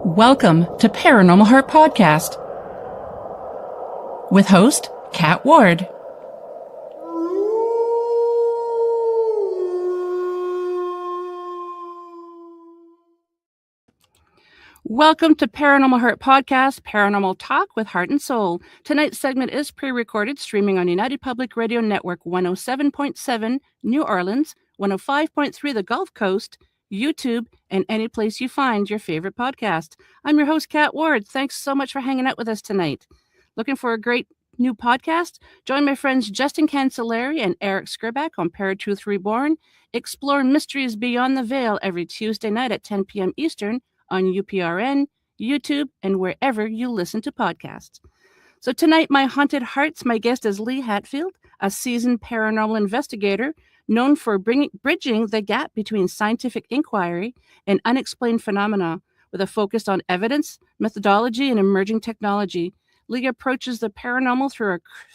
Welcome to Paranormal Heart Podcast with host Kat Ward. Welcome to Paranormal Heart Podcast, Paranormal Talk with Heart and Soul. Tonight's segment is pre-recorded, streaming on United Public Radio Network 107.7 New Orleans, 105.3 the Gulf Coast, YouTube, and any place you find your favorite podcast. I'm your host, Kat Ward. Thanks so much for hanging out with us tonight. Looking for a great new podcast? Join my friends Justin Cancelleri and Eric Skriback on Paratruth Reborn. Explore mysteries beyond the veil every Tuesday night at 10 p.m. Eastern on UPRN, YouTube, and wherever you listen to podcasts. So tonight, my Haunted Hearts, my guest is Lee Hatfield, a seasoned paranormal investigator known for bridging the gap between scientific inquiry and unexplained phenomena with a focus on evidence, methodology, and emerging technology. Lee approaches the paranormal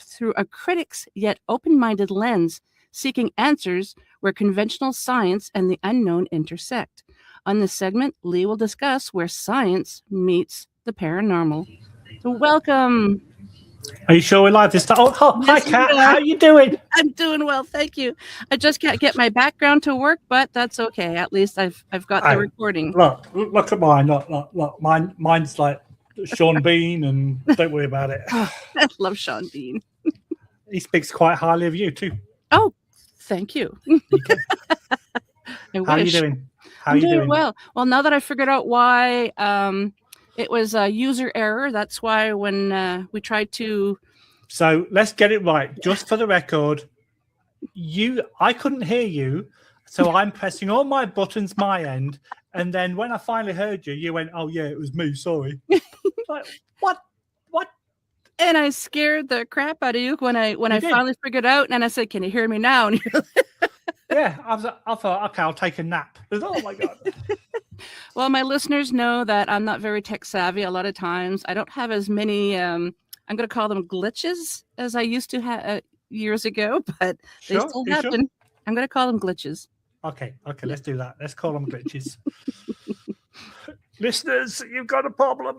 through a critic's yet open-minded lens, seeking answers where conventional science and the unknown intersect. On this segment, Lee will discuss where science meets the paranormal. So welcome. Are you sure we're live this time? Oh, hi, Kat. How are you doing? I'm doing well, thank you. I just can't get my background to work, but that's okay. At least I've got the recording. Look at mine. Look. Mine's like Sean Bean, and don't worry about it. Oh, I love Sean Bean. He speaks quite highly of you too. Oh, thank you. How are you doing? I'm doing well. Well, now that I figured out why it was a user error, that's why when we tried to... So let's get it right. Just for the record, I couldn't hear you, so I'm pressing all my buttons my end, and then when I finally heard you, you went, oh yeah, it was me, sorry. Like, what? And I scared the crap out of you when I finally figured out, and I said, can you hear me now? And you're like, yeah, I thought, okay, I'll take a nap. Oh my God. Well, my listeners know that I'm not very tech savvy a lot of times. I don't have as many, I'm going to call them glitches as I used to have years ago, but they still happen. Sure? I'm going to call them glitches. Okay, let's do that. Let's call them glitches. Listeners, you've got a problem.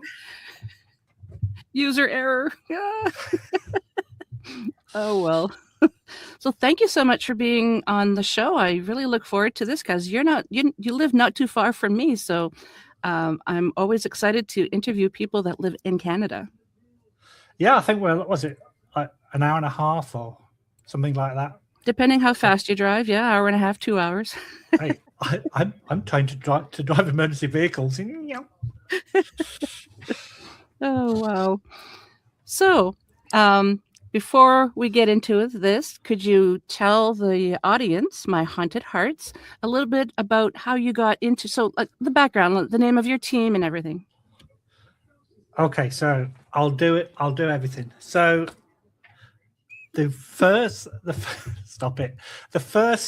User error. Yeah. Oh, well. So thank you so much for being on the show. I really look forward to this because you live not too far from me. So I'm always excited to interview people that live in Canada. Yeah, I think, was it like an hour and a half or something like that? Depending how fast you drive. Yeah, hour and a half, 2 hours. Hey, I'm trying to drive emergency vehicles. Oh, wow. So, before we get into this, could you tell the audience, my Haunted Hearts, a little bit about how you got into, the background, the name of your team and everything? Okay, so I'll do it. I'll do everything. So the first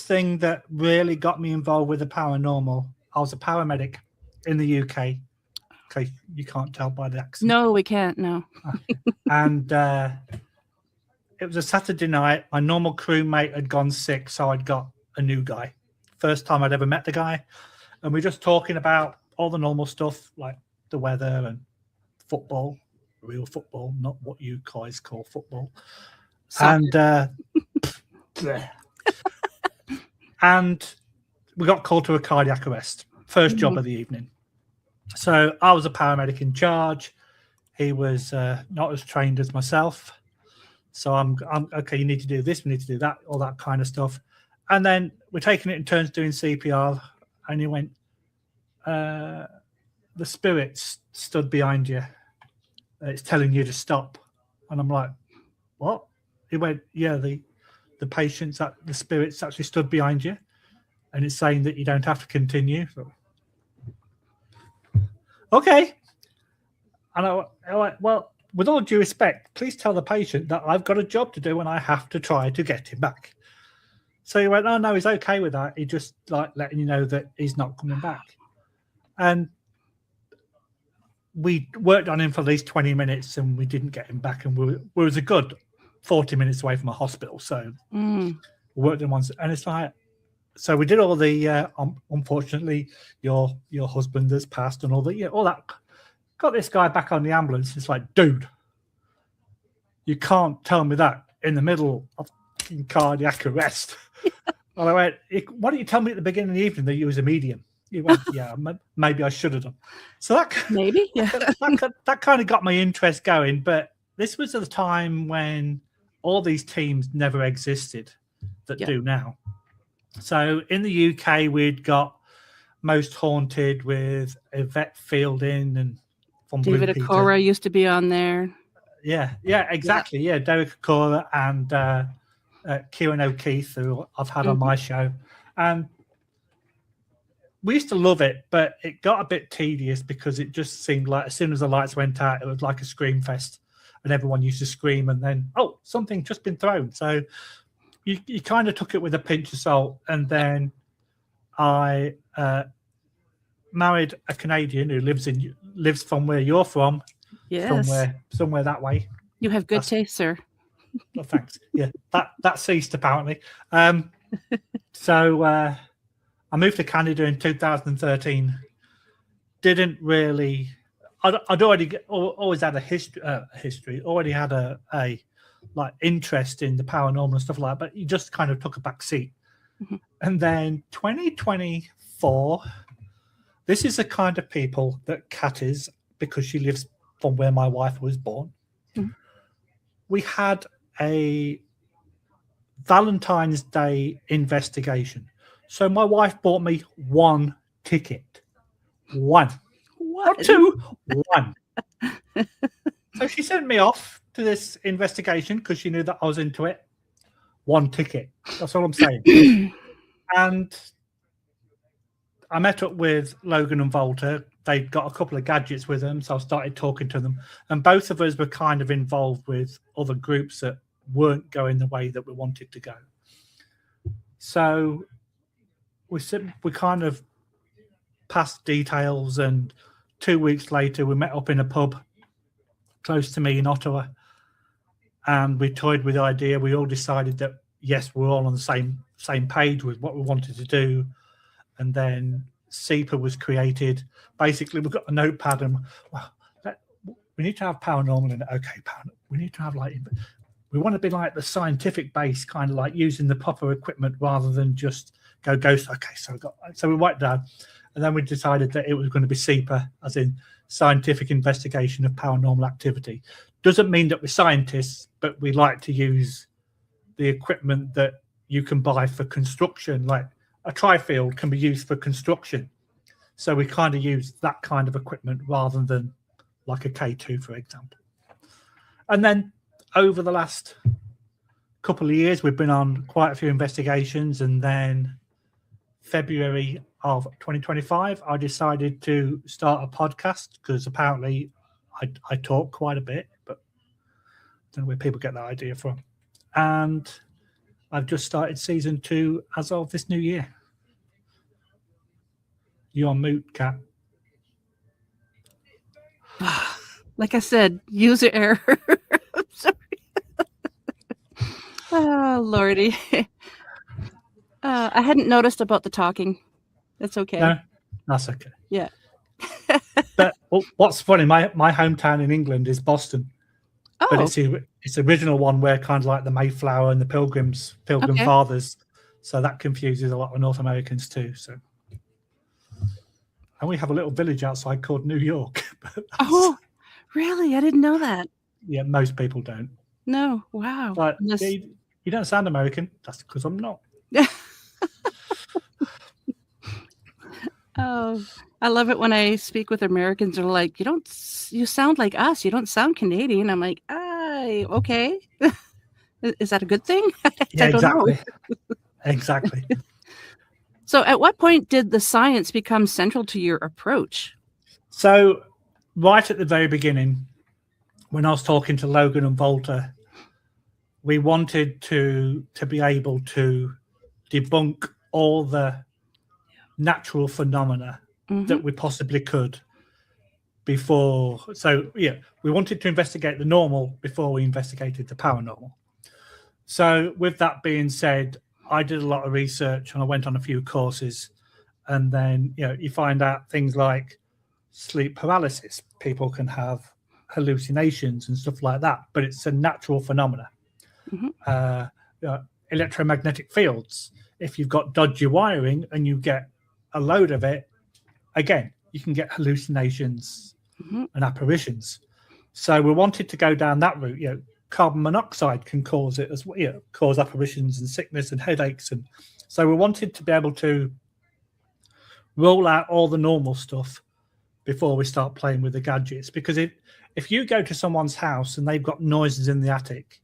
thing that really got me involved with the paranormal, I was a paramedic in the UK. Okay, you can't tell by the accent. No, we can't. No. And it was a Saturday night. My normal crewmate had gone sick, so I'd got a new guy. First time I'd ever met the guy. And we're just talking about all the normal stuff, like the weather and football, real football, not what you guys call football. Soccer. And we got called to a cardiac arrest. First job of the evening. So I was a paramedic in charge. He was not as trained as myself. So I'm okay, you need to do this, we need to do that, all that kind of stuff. And then we're taking it in turns doing CPR. And he went, the spirits stood behind you. It's telling you to stop. And I'm like, what? He went, yeah, the patients, the spirits actually stood behind you. And it's saying that you don't have to continue. So, okay. And I went, well, with all due respect, please tell the patient that I've got a job to do and I have to try to get him back. So he went, oh, no, he's okay with that. He just like letting you know that he's not coming back. And we worked on him for at least 20 minutes and we didn't get him back. And we was a good 40 minutes away from a hospital. So we worked on once. And it's like, so we did all the, unfortunately, your husband has passed and all that got this guy back on the ambulance. It's like, dude, you can't tell me that in the middle of cardiac arrest. And I went, why don't you tell me at the beginning of the evening that you was a medium? You went, yeah, maybe I should have done. So that maybe, yeah, that kind of got my interest going. But this was at the time when all these teams never existed that do now. So in the UK, we'd got Most Haunted with Yvette Fielding and from David Okora used to be on there. Yeah, exactly. Yeah, Derek Okora and Kieran O'Keefe, who I've had on my show. And we used to love it, but it got a bit tedious because it just seemed like as soon as the lights went out, it was like a scream fest and everyone used to scream and then, oh, something just been thrown. So you kind of took it with a pinch of salt. And then I married a Canadian who lives from where you're from. Yes. Somewhere that way. You have good taste, sir. Well, thanks. Yeah, that ceased apparently. So I moved to Canada in 2013. Didn't really. I'd always had a history. Already had a like interest in the paranormal and stuff like that, but you just kind of took a back seat. Mm-hmm. And then 2024. This is the kind of people that Kat is because she lives from where my wife was born. Mm-hmm. We had a Valentine's Day investigation. So my wife bought me one ticket. One. What? Not two. One. So she sent me off to this investigation because she knew that I was into it. One ticket. That's all I'm saying. And I met up with Logan and Valter. They'd got a couple of gadgets with them, so I started talking to them. And both of us were kind of involved with other groups that weren't going the way that we wanted to go. So we kind of passed details, and 2 weeks later we met up in a pub close to me in Ottawa, and we toyed with the idea. We all decided that, yes, we're all on the same page with what we wanted to do. And then S.I.P.A was created. Basically, we've got a notepad and, well, we need to have paranormal in it. Okay, we need to have we want to be like the scientific base, kind of like using the proper equipment rather than just go ghost. Okay, so we wiped down. And then we decided that it was going to be S.I.P.A, as in Scientific Investigation of Paranormal Activity. Doesn't mean that we're scientists, but we like to use the equipment that you can buy for construction. Like a tri-field can be used for construction. So we kind of use that kind of equipment rather than like a K2, for example. And then over the last couple of years, we've been on quite a few investigations. And then February of 2025, I decided to start a podcast because apparently I talk quite a bit, but I don't know where people get that idea from. And I've just started season 2 as of this new year. You're on mute, Kat. Like I said, user error. I'm sorry. Oh, Lordy. I hadn't noticed about the talking. That's okay. No, that's okay. Yeah. But what's funny, my hometown in England is Boston. Oh. But it's the original one where kind of like the Mayflower and the Pilgrim Fathers. So that confuses a lot of North Americans too. So, and we have a little village outside called New York. Oh, really? I didn't know that. Yeah, most people don't. No. Wow. But you don't sound American. That's because I'm not. Oh, I love it when I speak with Americans. They're like, you sound like us. You don't sound Canadian. I'm like, okay. Is that a good thing? Yeah, exactly. Exactly. So at what point did the science become central to your approach? So right at the very beginning, when I was talking to Logan and Valter, we wanted to be able to debunk all the natural phenomena that we possibly could before. So, yeah, we wanted to investigate the normal before we investigated the paranormal. So with that being said, I did a lot of research and I went on a few courses, and then, you find out things like sleep paralysis. People can have hallucinations and stuff like that, but it's a natural phenomena. Electromagnetic fields. If you've got dodgy wiring and you get a load of it, again, you can get hallucinations and apparitions. So we wanted to go down that route. Carbon monoxide can cause it as well, cause apparitions and sickness and headaches. And so we wanted to be able to roll out all the normal stuff before we start playing with the gadgets. Because if you go to someone's house and they've got noises in the attic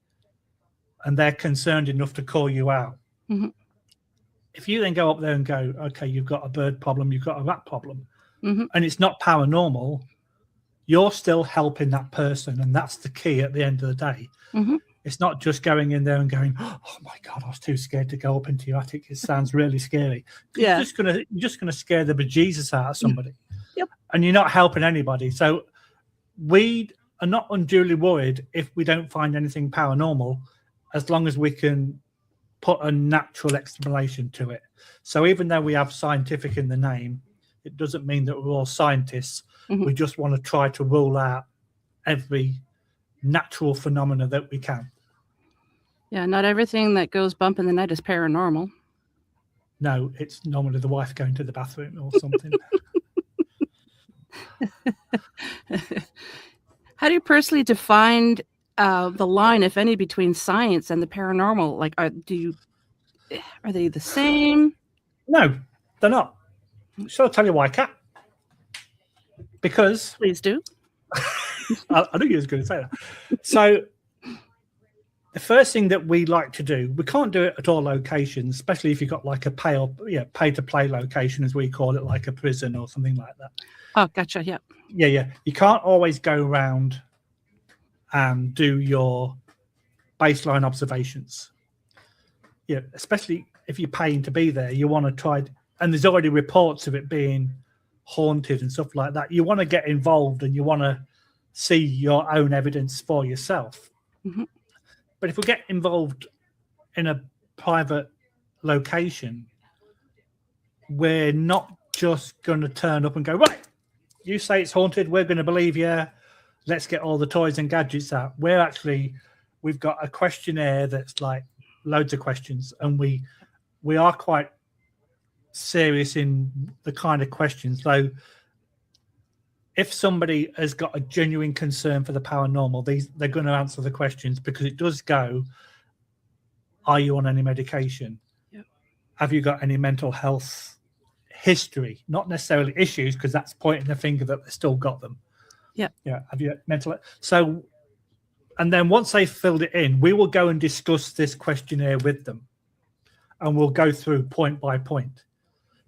and they're concerned enough to call you out, if you then go up there and go, okay, you've got a bird problem, you've got a rat problem, and it's not paranormal, you're still helping that person. And that's the key at the end of the day. It's not just going in there and going, oh my God, I was too scared to go up into your attic. It sounds really scary. You're just gonna scare the bejesus out of somebody. And you're not helping anybody. So we are not unduly worried if we don't find anything paranormal, as long as we can put a natural explanation to it. So even though we have scientific in the name, it doesn't mean that we're all scientists. We just want to try to rule out every natural phenomena that we can. Yeah, not everything that goes bump in the night is paranormal. No, it's normally the wife going to the bathroom or something. How do you personally define the line, if any, between science and the paranormal? Like, are they the same? No, they're not. So I'll tell you why, Kat. Because Please do. I knew you was going to say that. So the first thing that we like to do, we can't do it at all locations, especially if you've got like a pay to play location, as we call it, like a prison or something like that. Oh, gotcha. Yeah. Yeah. You can't always go around and do your baseline observations. Yeah, especially if you're paying to be there, you want to try, and there's already reports of it being haunted and stuff like that. You want to get involved and you want to see your own evidence for yourself. But if we get involved in a private location, we're not just going to turn up and go, right, you say it's haunted, we're going to believe you, let's get all the toys and gadgets out. We've got a questionnaire that's like loads of questions, and we are quite serious in the kind of questions. So if somebody has got a genuine concern for the paranormal, they're going to answer the questions, because it does go, are you on any medication? Have you got any mental health history? Not necessarily issues, because that's pointing the finger that they still got them. Have you mental? So, and then once they've filled it in, we will go and discuss this questionnaire with them, and we'll go through point by point.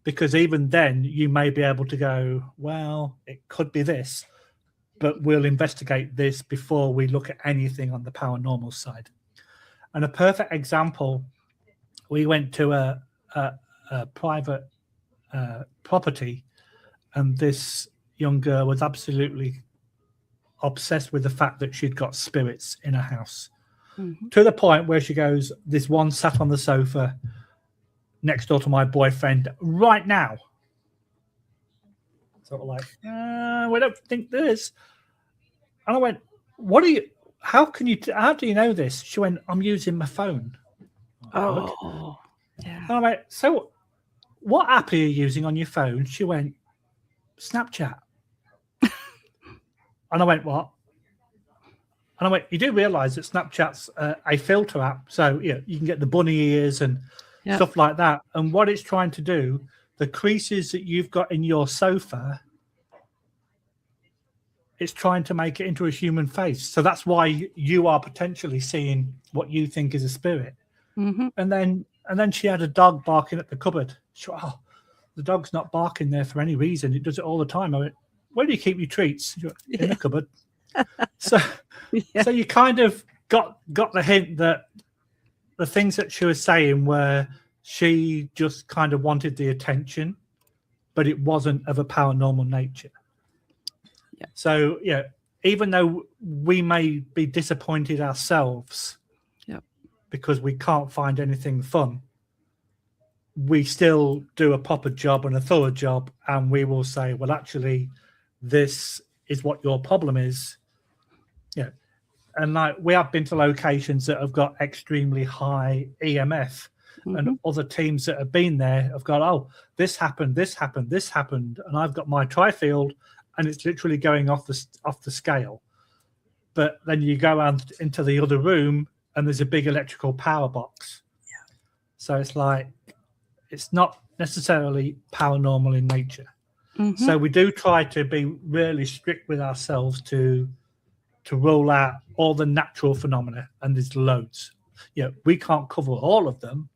Because even then, you may be able to go, well, it could be this, but we'll investigate this before we look at anything on the paranormal side. And a perfect example, we went to a private property, and this young girl was absolutely obsessed with the fact that she'd got spirits in her house, to the point where she goes, this one sat on the sofa next door to my boyfriend right now. Sort of like, we don't think there is. And I went, how do you know this? She went, I'm using my phone. Oh, yeah. And I went, so what app are you using on your phone? She went, Snapchat. And I went, what? And I went, you do realize that Snapchat's a filter app. So you can get the bunny ears and stuff like that. And what it's trying to do, the creases that you've got in your sofa, it's trying to make it into a human face. So that's why you are potentially seeing what you think is a spirit. And then she had a dog barking at the cupboard. She went, the dog's not barking there for any reason. It does it all the time. I went, where do you keep your treats? She went, in the cupboard. So you kind of got the hint that the things that she was saying were, she just kind of wanted the attention, but it wasn't of a paranormal nature. So even though we may be disappointed ourselves because we can't find anything fun, we still do a proper job and a thorough job, and we will say, well, actually, this is what your problem is. Yeah. And like we have been to locations that have got extremely high EMF, and other teams that have been there have got, oh, this happened, and I've got my tri-field, and it's literally going off the scale. But then you go out into the other room, and there's a big electrical power box. Yeah. So it's like it's not necessarily paranormal in nature. So we do try to be really strict with ourselves to rule out all the natural phenomena, and there's loads. Yeah, we can't cover all of them,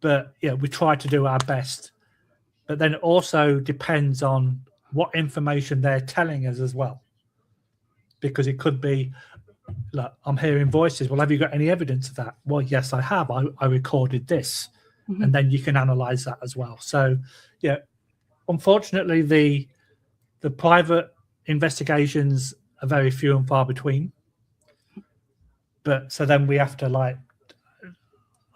but yeah, we try to do our best. But then it also depends on what information they're telling us as well, because it could be, look, I'm hearing voices. Well, have you got any evidence of that? Well, yes, I have. I recorded this, and then you can analyze that as well. So, yeah, unfortunately, the private investigations are very few and far between. But so then we have to like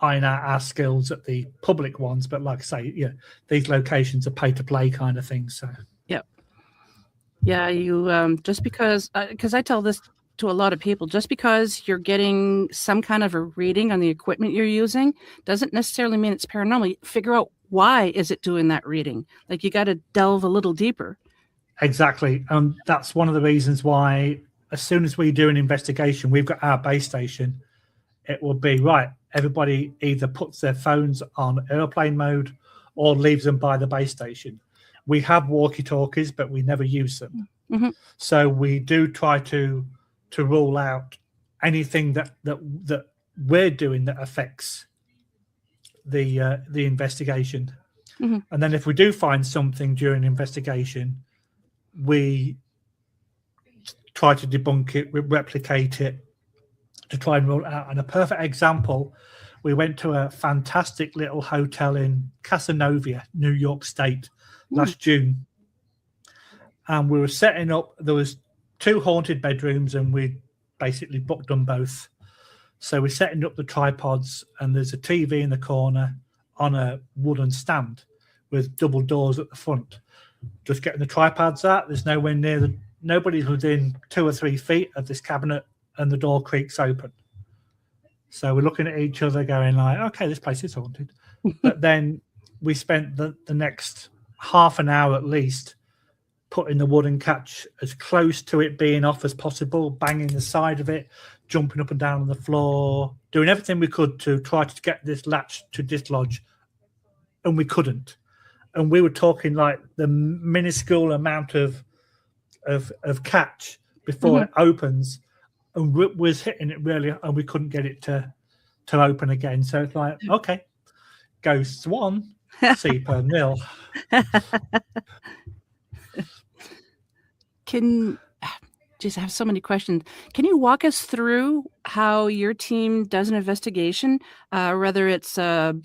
iron out our skills at the public ones. But like I say, yeah, these locations are pay to play kind of things. So you just because I tell this to a lot of people, just because you're getting some kind of a reading on the equipment you're using doesn't necessarily mean it's paranormal. Figure out why is it doing that reading. Like you got to delve a little deeper. Exactly. That's one of the reasons why as soon as we do an investigation, we've got our base station. It will be, right, everybody either puts their phones on airplane mode or leaves them by the base station. We have walkie-talkies, but we never use them. So we do try to rule out anything that we're doing that affects the investigation. And then if we do find something during the investigation, we try to debunk it, replicate it, to try and rule it out. And a perfect example, we went to a fantastic little hotel in Casanova, New York State, last June. And we were setting up, there was 2 haunted bedrooms, and we basically booked them both. So we're setting up the tripods, and there's a TV in the corner on a wooden stand with double doors at the front. Just getting the tripods out, there's nowhere near nobody's within 2 or 3 feet of this cabinet, and the door creaks open. So we're looking at each other going like, okay, this place is haunted. But then we spent the next half an hour at least putting the wooden catch as close to it being off as possible, banging the side of it, jumping up and down on the floor, doing everything we could to try to get this latch to dislodge, and we couldn't. And we were talking like the minuscule amount of catch before it opens, and was hitting it really, and we couldn't get it to open again. So it's like, okay, ghosts 1, S.I.P.A 0. I have so many questions. Can you walk us through how your team does an investigation, whether it's a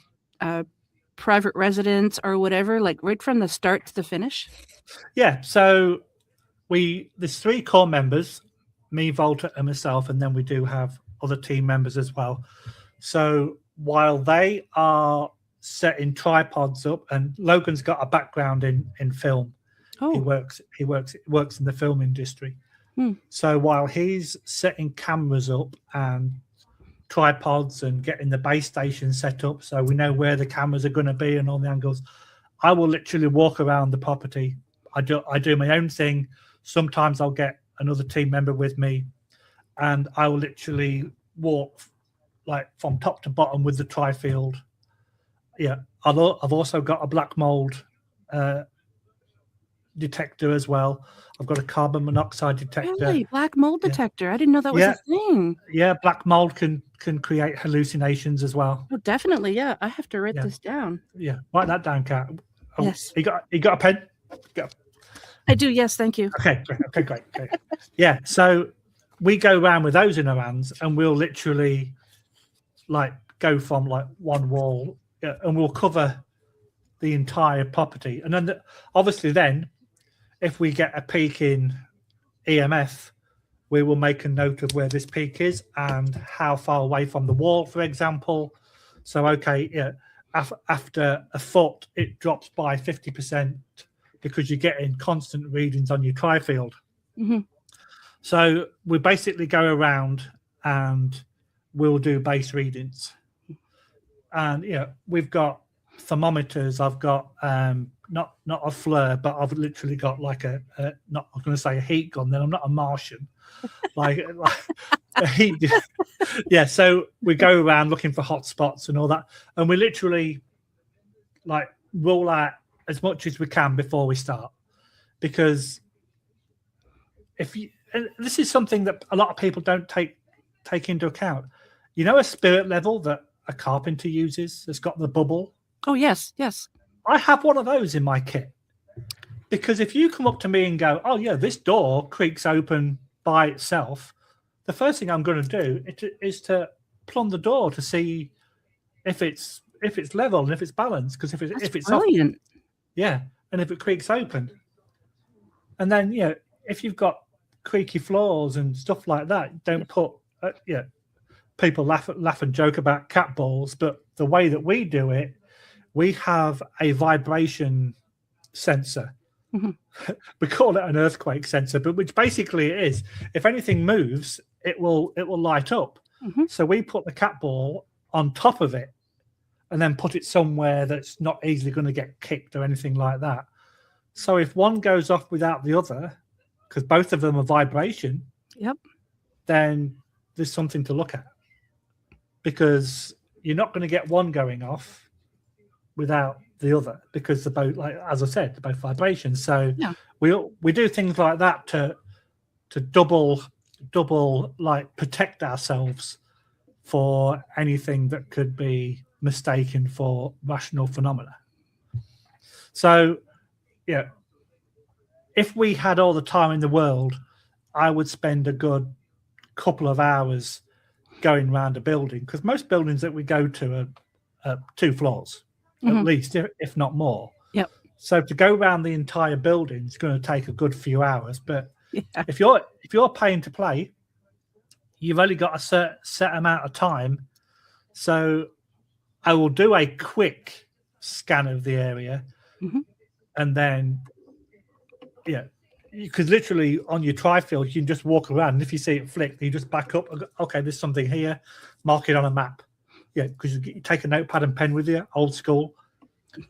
private residence or whatever, like right from the start to the finish? Yeah, so there's 3 core members, me, Valter, and myself, and then we do have other team members as well. So while they are setting tripods up, and Logan's got a background in film. He works in the film industry. So while he's setting cameras up and tripods and getting the base station set up, so we know where the cameras are going to be and all the angles, I will literally walk around the property. I do my own thing. Sometimes I'll get another team member with me, and I will literally walk like from top to bottom with the tri-field. Yeah, I've also got a black mold detector as well. I've got a carbon monoxide detector. Really? Black mold detector? I didn't know that was a thing. Yeah, black mold can create hallucinations as well. Oh, definitely. Yeah, I have to write this down. Yeah, write that down, Kat. Oh, yes. You got a pen? Go. I do. Yes, thank you. Okay, great. Yeah, so we go around with those in our hands, and we'll literally like go from like one wall, and we'll cover the entire property. And then obviously then if we get a peak in EMF, we will make a note of where this peak is and how far away from the wall, for example. So, okay, after a foot, it drops by 50%. because you're getting constant readings on your tri-field. Mm-hmm. So we basically go around and we'll do base readings. And we've got thermometers. I've got not a FLIR, but I've literally got like I'm going to say a heat gun. Then I'm not a Martian, like a heat. Yeah. So we go around looking for hot spots and all that, and we literally like roll out as much as we can before we start, because and this is something that a lot of people don't take into account. A spirit level that a carpenter uses that's got the bubble. Oh, yes. I have one of those in my kit, because if you come up to me and go, oh yeah, this door creaks open by itself, the first thing I'm going to do is to plumb the door to see if it's level and if it's balanced, because if it's brilliant. And if it creaks open, and then if you've got creaky floors and stuff like that, don't put people laugh and joke about cat balls, but the way that we do it, we have a vibration sensor. Mm-hmm. We call it an earthquake sensor, but which basically it is. If anything moves, it will light up. Mm-hmm. So we put the cat ball on top of it and then put it somewhere that's not easily going to get kicked or anything like that. So if one goes off without the other, because both of them are vibration, then there's something to look at, because you're not going to get one going off without the other, because they're both, like as I said, they're both vibrations. So we do things like that to double like protect ourselves for anything that could be mistaken for rational phenomena. So if we had all the time in the world, I would spend a good couple of hours going around a building, because most buildings that we go to are 2 floors, mm-hmm. at least, if not more. Yep. So to go around the entire building is going to take a good few hours. But if you're paying to play, you've only got a set amount of time. So I will do a quick scan of the area, mm-hmm. and then because literally on your tri-field, you can just walk around, and if you see it flick, you just back up. Okay, there's something here. Mark it on a map. Because you take a notepad and pen with you, old school.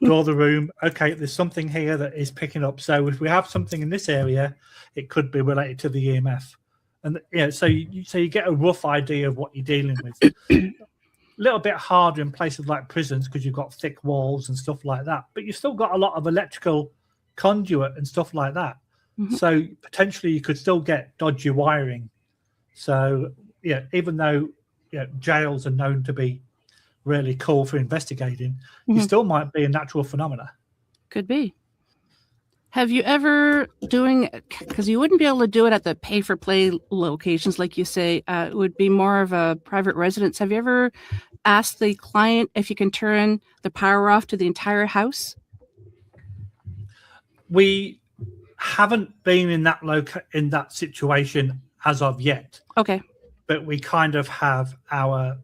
Draw the room. Okay, there's something here that is picking up. So if we have something in this area, it could be related to the EMF, and so you get a rough idea of what you're dealing with. A little bit harder in places like prisons, because you've got thick walls and stuff like that, but you've still got a lot of electrical conduit and stuff like that. Mm-hmm. So potentially you could still get dodgy wiring. So even though jails are known to be really cool for investigating, mm-hmm. you still might be a natural phenomena. Could be. Have you ever because you wouldn't be able to do it at the pay for play locations, like you say, it would be more of a private residence. Have you ever asked the client if you can turn the power off to the entire house? We haven't been in that situation as of yet. Okay. But we kind of have our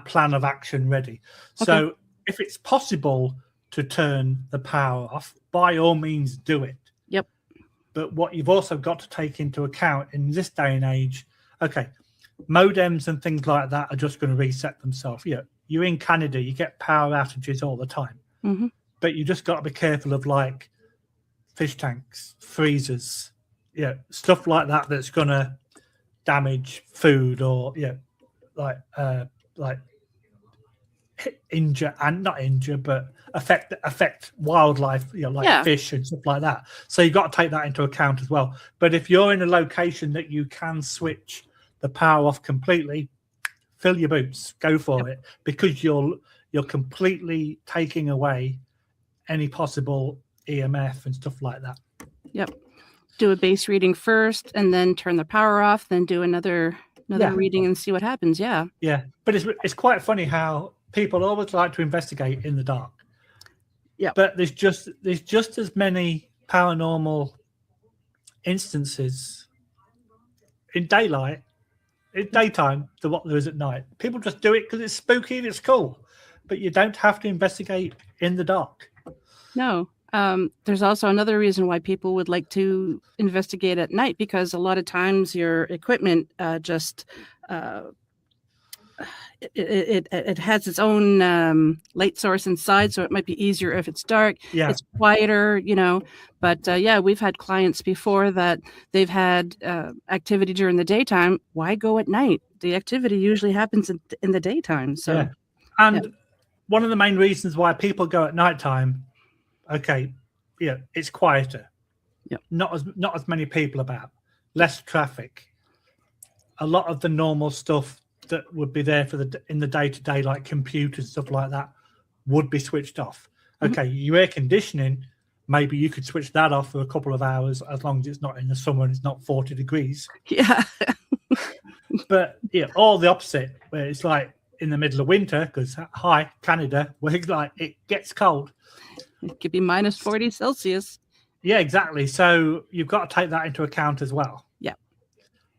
plan of action ready. So okay. If it's possible to turn the power off, by all means do it. Yep. But what you've also got to take into account in this day and age, modems and things like that are just going to reset themselves. You're in Canada, you get power outages all the time. Mm-hmm. But you just got to be careful of like fish tanks, freezers, stuff like that that's going to damage food, or like injure, and not injure, but affect wildlife, fish and stuff like that. So you've got to take that into account as well. But if you're in a location that you can switch the power off completely, fill your boots, go for it, because you're completely taking away any possible EMF and stuff like that. Yep. Do a base reading first, and then turn the power off, then do another reading and see what happens. Yeah. But it's quite funny how people always like to investigate in the dark. Yeah. But there's just as many paranormal instances in daytime than what there is at night. People just do it because it's spooky and it's cool, but you don't have to investigate in the dark. No. There's also another reason why people would like to investigate at night, because a lot of times your equipment just it has its own light source inside, so it might be easier if it's dark. Yeah. It's quieter, But yeah, we've had clients before that they've had activity during the daytime. Why go at night? The activity usually happens in the daytime. So, yeah. And one of the main reasons why people go at nighttime, it's quieter. Yep. Not as many people about, less traffic. A lot of the normal stuff that would be there in the day-to-day, like computers, stuff like that, would be switched off. Okay, your air conditioning, maybe you could switch that off for a couple of hours, as long as it's not in the summer and it's not 40 degrees. Yeah. But all the opposite, where it's like in the middle of winter, because hi, Canada, where it's like it gets cold. It could be minus 40 Celsius. Yeah, exactly. So you've got to take that into account as well. Yeah.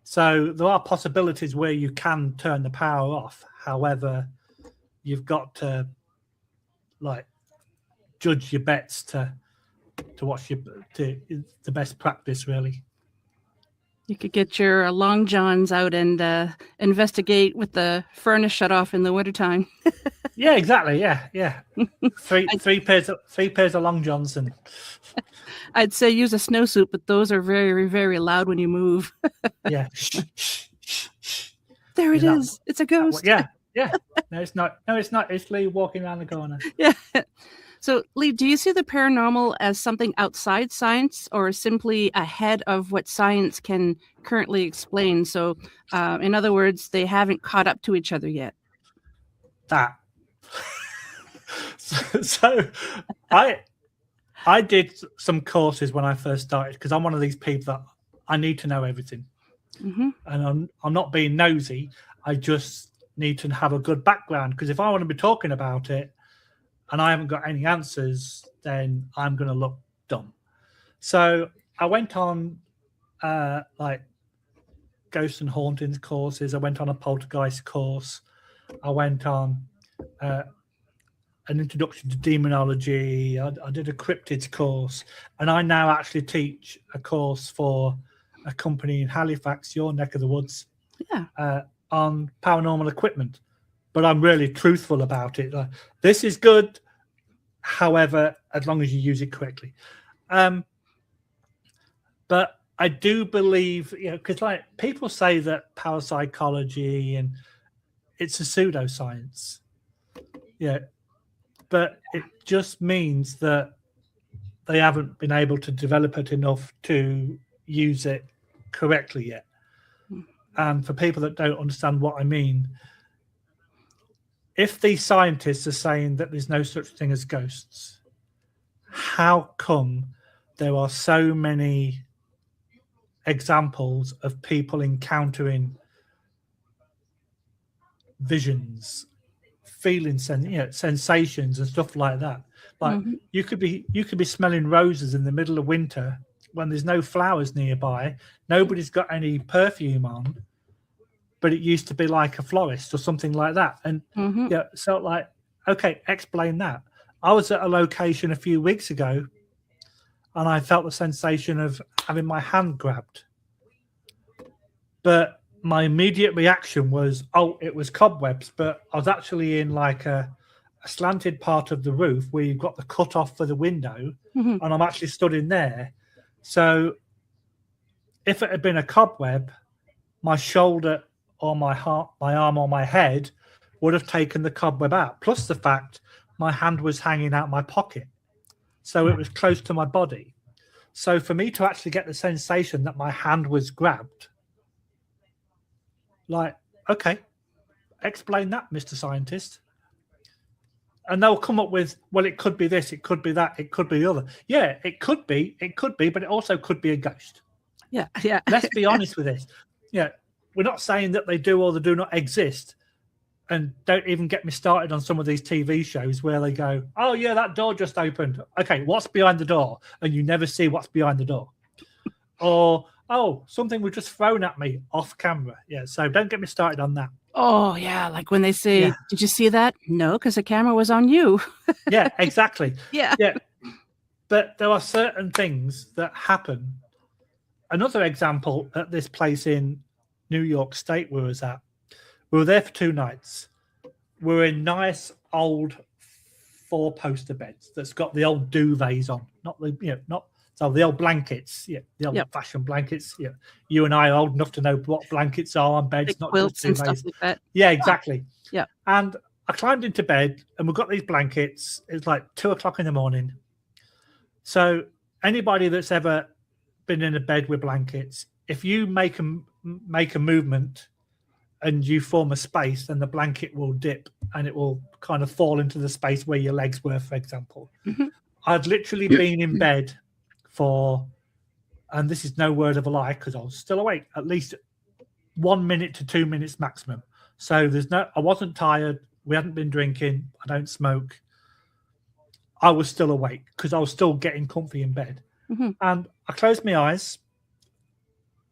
So there are possibilities where you can turn the power off. However, you've got to judge your bets to what's the best practice, really. You could get your long johns out and investigate with the furnace shut off in the wintertime. Yeah, exactly. Yeah. three pairs of long johns, and I'd say use a snowsuit, but those are very, very loud when you move. Yeah. There it is. It's a ghost. Yeah. No, it's not. It's Lee walking around the corner. Yeah. So, Lee, do you see the paranormal as something outside science, or simply ahead of what science can currently explain? So, in other words, they haven't caught up to each other yet. That. So I did some courses when I first started, because I'm one of these people that I need to know everything. Mm-hmm. And I'm not being nosy. I just need to have a good background, because if I want to be talking about it and I haven't got any answers, then I'm going to look dumb. So I went on ghosts and hauntings courses. I went on a poltergeist course. I went on an introduction to demonology. I did a cryptids course, and I now actually teach a course for a company in Halifax, your neck of the woods, on paranormal equipment. But I'm really truthful about it. This is good, however, as long as you use it correctly. But I do believe, because people say that parapsychology and it's a pseudoscience. Yeah. But it just means that they haven't been able to develop it enough to use it correctly yet. And for people that don't understand what I mean, if these scientists are saying that there's no such thing as ghosts, how come there are so many examples of people encountering visions, feeling sensations and stuff like that? You could be smelling roses in the middle of winter when there's no flowers nearby, nobody's got any perfume on, but it used to be like a florist or something like that. And so okay, explain that. I was at a location a few weeks ago and I felt the sensation of having my hand grabbed, but my immediate reaction was, it was cobwebs. But I was actually in a slanted part of the roof where you've got the cut off for the window, and I'm actually stood in there. So if it had been a cobweb, my shoulder or my arm or my head would have taken the cobweb out, plus the fact my hand was hanging out my pocket, so it was close to my body. So for me to actually get the sensation that my hand was grabbed, okay, explain that, Mr. Scientist. And they'll come up with, well, it could be this, it could be that, it could be the other. Yeah, it could be, but it also could be a ghost. Yeah. Let's be honest with this. Yeah, we're not saying that they do or they do not exist. And don't even get me started on some of these TV shows where they go, oh, yeah, that door just opened. Okay, what's behind the door? And you never see what's behind the door. Or, oh, something was just thrown at me off camera. Yeah, so don't get me started on that. Oh, yeah, like when they say, did you see that? No, because the camera was on you. Yeah, exactly. Yeah. But there are certain things that happen. Another example at this place in New York State we was at. We were there for 2 nights. We were in nice old 4-poster beds that's got the old duvets on, not the old blankets, the old-fashioned blankets. Yeah, you and I are old enough to know what blankets are on beds, Big not quilts just and duvets. stuff like that. Yeah, exactly. Yeah. And I climbed into bed, and we've got these blankets. It's like 2:00 in the morning. So anybody that's ever been in a bed with blankets, if you make a movement and you form a space, then the blanket will dip and it will kind of fall into the space where your legs were, for example. Mm-hmm. I'd literally been in bed for, and this is no word of a lie because I was still awake, at least 1 minute to 2 minutes maximum. So I wasn't tired. We hadn't been drinking. I don't smoke. I was still awake because I was still getting comfy in bed. Mm-hmm. And I closed my eyes,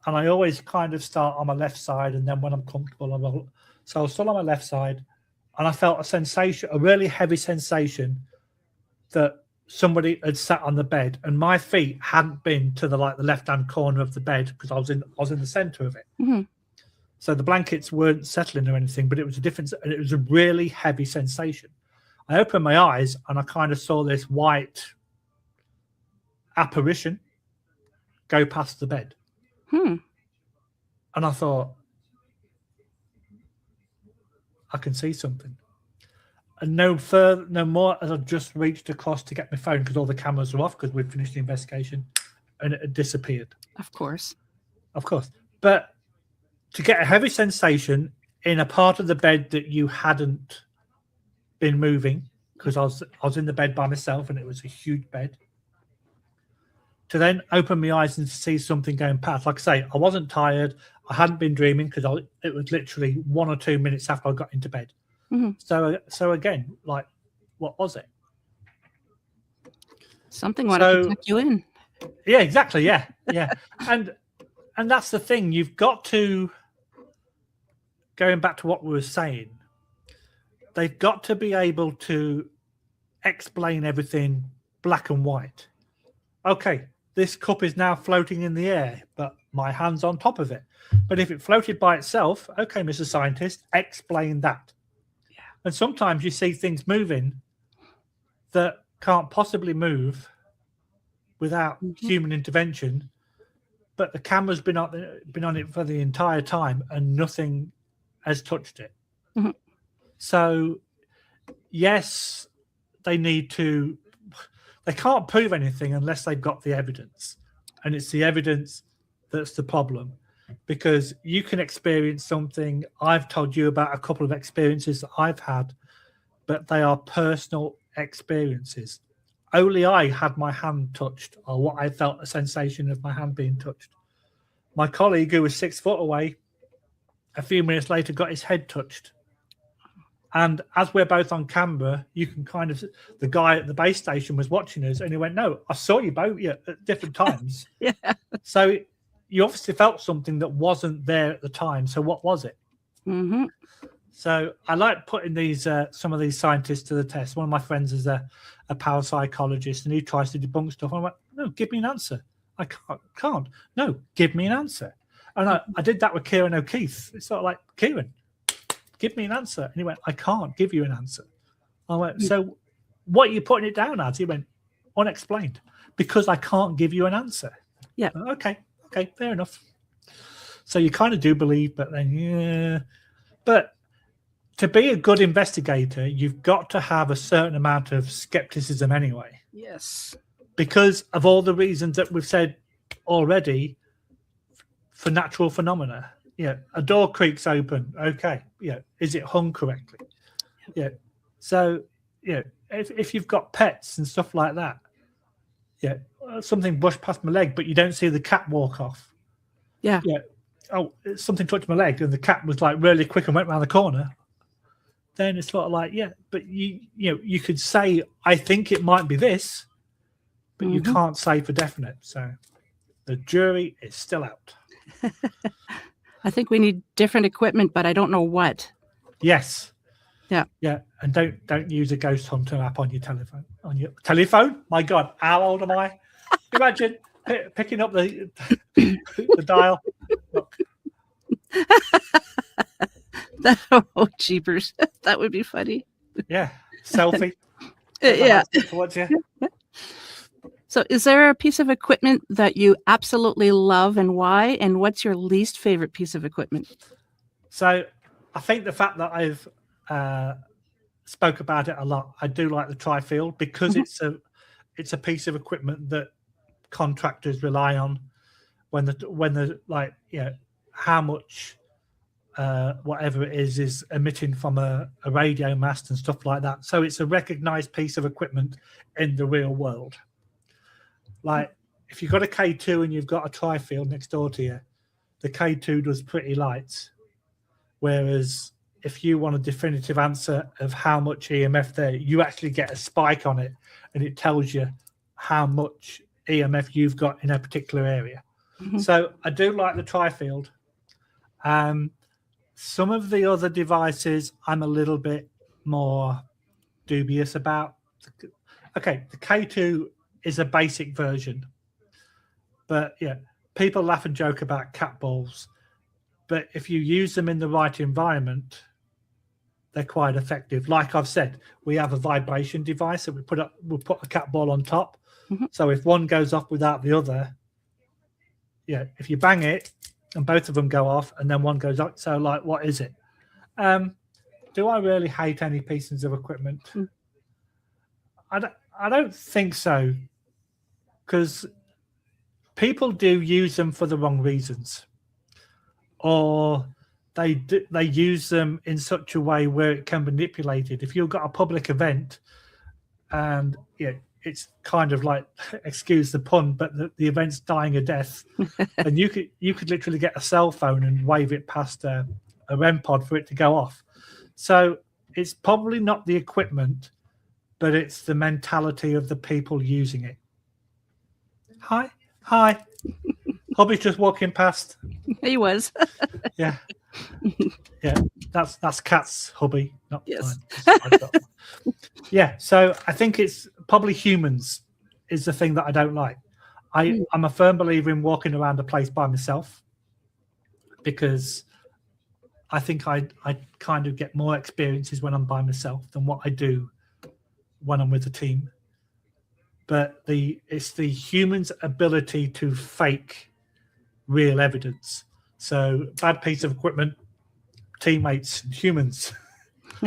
and I always kind of start on my left side, and then when I'm comfortable, so I was still on my left side, and I felt a sensation, a really heavy sensation that somebody had sat on the bed, and my feet hadn't been to the left-hand corner of the bed because I was in the center of it. Mm-hmm. So the blankets weren't settling or anything, but it was a really heavy sensation. I opened my eyes and I kind of saw this white apparition go past the bed. And I thought, I can see something. And no more as I just reached across to get my phone because all the cameras were off because we'd finished the investigation, and it had disappeared. Of course. But to get a heavy sensation in a part of the bed that you hadn't been moving, because I was in the bed by myself and it was a huge bed, to then open my eyes and see something going past. Like I say, I wasn't tired. I hadn't been dreaming because it was literally 1 or 2 minutes after I got into bed. Mm-hmm. So again, like, what was it? Something wanted to tuck you in. Yeah, exactly. Yeah. and that's the thing. You've got to, going back to what we were saying, they've got to be able to explain everything black and white. Okay, this cup is now floating in the air, but my hand's on top of it. But if it floated by itself, okay, Mr. Scientist, explain that. Yeah. And sometimes you see things moving that can't possibly move without human intervention, but the camera's been on it for the entire time and nothing has touched it. Mm-hmm. So, yes, they can't prove anything unless they've got the evidence. And it's the evidence that's the problem. Because you can experience something. I've told you about a couple of experiences that I've had, but they are personal experiences. Only I had my hand touched, or what I felt a sensation of my hand being touched. My colleague, who was 6 foot away, a few minutes later got his head touched. And as we're both on camera, you can kind of, the guy at the base station was watching us and he went, no, I saw you both at different times. Yeah. So you obviously felt something that wasn't there at the time. So what was it? Mm-hmm. So I like putting these some of these scientists to the test. One of my friends is a parapsychologist and he tries to debunk stuff. I'm like, no, give me an answer. I can't. No, give me an answer. And I did that with Kieran O'Keefe. It's sort of like, Kieran, give me an answer. And he went, I can't give you an answer. I went, so what are you putting it down as? He went, unexplained, because I can't give you an answer. Yeah. Okay, fair enough. So you kind of do believe, but then, yeah. But to be a good investigator, you've got to have a certain amount of skepticism anyway. Yes. Because of all the reasons that we've said already for natural phenomena. Yeah, a door creaks open. Okay. Yeah. Is it hung correctly? Yeah. So, yeah, if you've got pets and stuff like that, yeah, something brushed past my leg, but you don't see the cat walk off. Yeah. Yeah. Oh, something touched my leg and the cat was like really quick and went around the corner. Then it's sort of like, yeah, but you could say, I think it might be this, but you can't say for definite. So the jury is still out. I think we need different equipment, but I don't know what. Yes. Yeah, and don't use a ghost hunter app on your telephone. My God, how old am I? Imagine picking up the dial. Look. Oh, jeepers. That would be funny. Yeah, selfie. Yeah. Towards you. So is there a piece of equipment that you absolutely love and why? And what's your least favorite piece of equipment? So I think the fact that I've spoke about it a lot, I do like the tri-field because it's a piece of equipment that contractors rely on when the like, you know, how much whatever it is emitting from a radio mast and stuff like that. So it's a recognized piece of equipment in the real world. Like if you've got a K2 and you've got a tri-field next door to you, the K2 does pretty light. Whereas if you want a definitive answer of how much EMF there, you actually get a spike on it and it tells you how much EMF you've got in a particular area. So I do like the tri-field. Some of the other devices I'm a little bit more dubious about. Okay, the K2 is a basic version. But yeah, people laugh and joke about cat balls. But if you use them in the right environment, they're quite effective. Like I've said, we have a vibration device that we'll put a cat ball on top. So if one goes off without the other, yeah, if you bang it and both of them go off and then one goes up, so like, what is it? Do I really hate any pieces of equipment? I don't think so, because people do use them for the wrong reasons, or they use them in such a way where it can be manipulated. If you've got a public event and it's kind of like, excuse the pun, but the event's dying a death, and you could literally get a cell phone and wave it past a REM pod for it to go off. So it's probably not the equipment, but it's the mentality of the people using it. Hi. Hubby's just walking past. He was. Yeah. That's Cat's hubby, not yes. mine. Yeah, so I think it's probably humans is the thing that I don't like. I'm a firm believer in walking around a place by myself, because I think I kind of get more experiences when I'm by myself than what I do when I'm with a team. But it's the human's ability to fake real evidence. So bad piece of equipment, teammates, humans.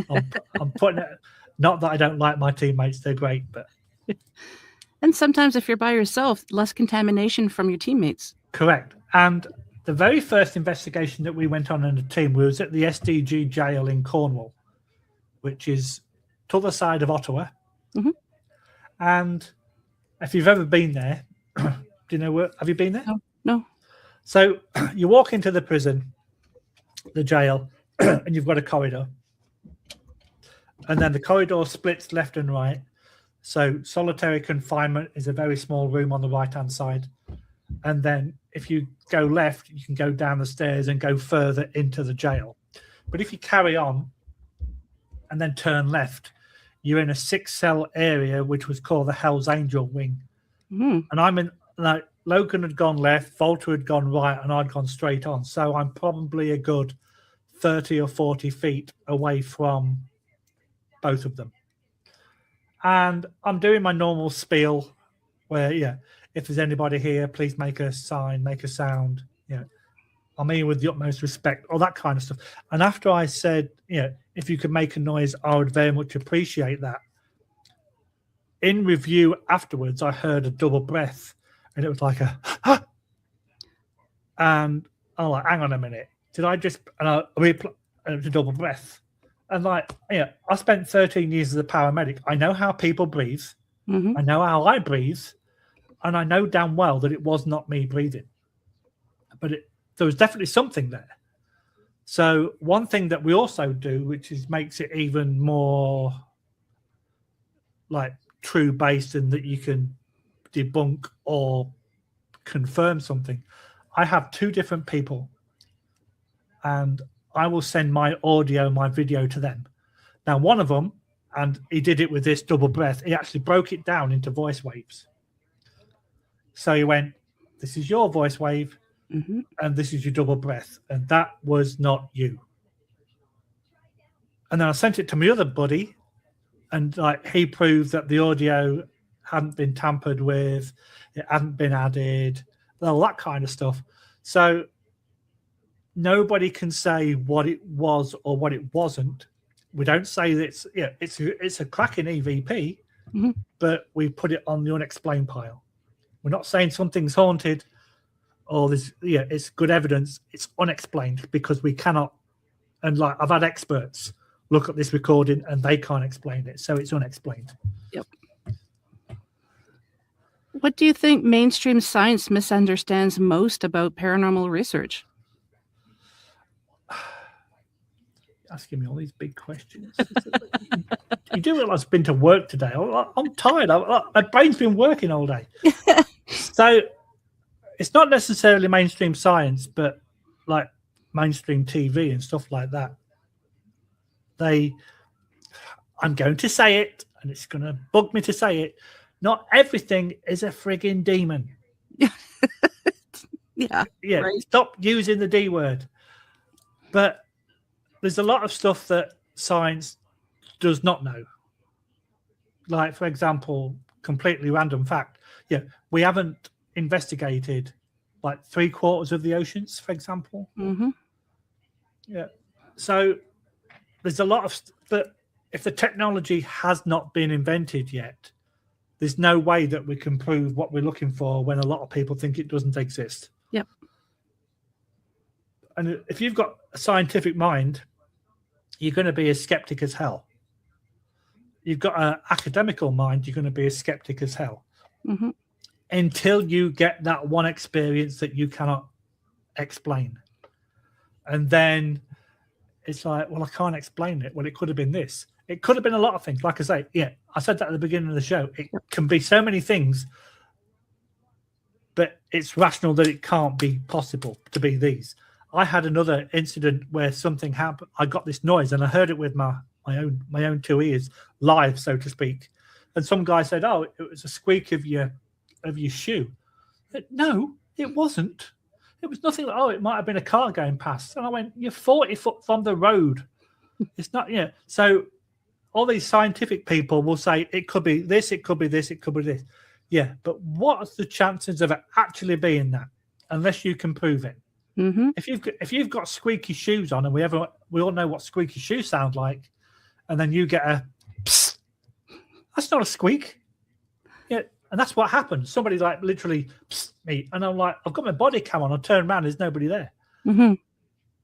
I'm putting it. Not that I don't like my teammates; they're great, but. And sometimes, if you're by yourself, less contamination from your teammates. Correct. And the very first investigation that we went on in a team was at the SDG jail in Cornwall, which is to the side of Ottawa. And if you've ever been there, do you know where? Have you been there? No. So you walk into the prison, the jail, and you've got a corridor. And then the corridor splits left and right. So solitary confinement is a very small room on the right-hand side. And then if you go left, you can go down the stairs and go further into the jail. But if you carry on and then turn left, you're in a 6-cell area, which was called the Hell's Angel wing. And I'm in, like, Logan had gone left, Valter had gone right, and I'd gone straight on. So I'm probably a good 30 or 40 feet away from both of them. And I'm doing my normal spiel where, if there's anybody here, please make a sign, make a sound. I'm here with the utmost respect, all that kind of stuff. And after I said, if you could make a noise, I would very much appreciate that. In review afterwards, I heard a double breath, and it was like a, and I'm like, hang on a minute. Did I just, and it was a double breath. And like, I spent 13 years as a paramedic. I know how people breathe. I know how I breathe. And I know damn well that it was not me breathing. But there was definitely something there. So one thing that we also do, which makes it even more like true based and that you can debunk or confirm something. I have 2 different people, and I will send my audio, my video to them. Now, one of them, and he did it with this double breath, he actually broke it down into voice waves. So he went, this is your voice wave, and this is your double breath. And that was not you. And then I sent it to my other buddy, and like he proved that the audio hadn't been tampered with, it hadn't been added, all that kind of stuff. So nobody can say what it was or what it wasn't. We don't say that it's a cracking EVP, but we put it on the unexplained pile. We're not saying something's haunted or this. Yeah, it's good evidence. It's unexplained because we cannot. And like I've had experts look at this recording and they can't explain it, so it's unexplained. Yep. What do you think mainstream science misunderstands most about paranormal research? Asking me all these big questions. You do realize I've been to work today. I'm tired. My brain's been working all day. So it's not necessarily mainstream science, but like mainstream TV and stuff like that. I'm going to say it, and it's going to bug me to say it. Not everything is a frigging demon. Yeah. Right. Stop using the D word. But there's a lot of stuff that science does not know. Like, for example, completely random fact. Yeah, we haven't investigated like 3/4 of the oceans, for example. Yeah. So there's a lot of that. If the technology has not been invented yet, there's no way that we can prove what we're looking for when a lot of people think it doesn't exist. Yep. And if you've got a scientific mind, you're going to be as skeptic as hell. You've got an academical mind, you're going to be as skeptic as hell. Until you get that one experience that you cannot explain. And then it's like, well, I can't explain it. Well, it could have been this. It could have been a lot of things. Like I say, yeah, I said that at the beginning of the show. It can be so many things, but it's rational that it can't be possible to be these. I had another incident where something happened. I got this noise and I heard it with my own two ears, live, so to speak. And some guy said, "Oh, it was a squeak of your shoe." No, it wasn't. It was nothing like, oh, it might have been a car going past. And I went, you're 40 foot from the road. It's not, yeah. So all these scientific people will say it could be this, it could be this, it could be this. Yeah, but what's the chances of it actually being that? Unless you can prove it. If you've got squeaky shoes on, and we all know what squeaky shoes sound like, and then you get a psst, that's not a squeak. Yeah. And that's what happened. Somebody like literally psst me, and I'm like, I've got my body cam on. I turn around, there's nobody there.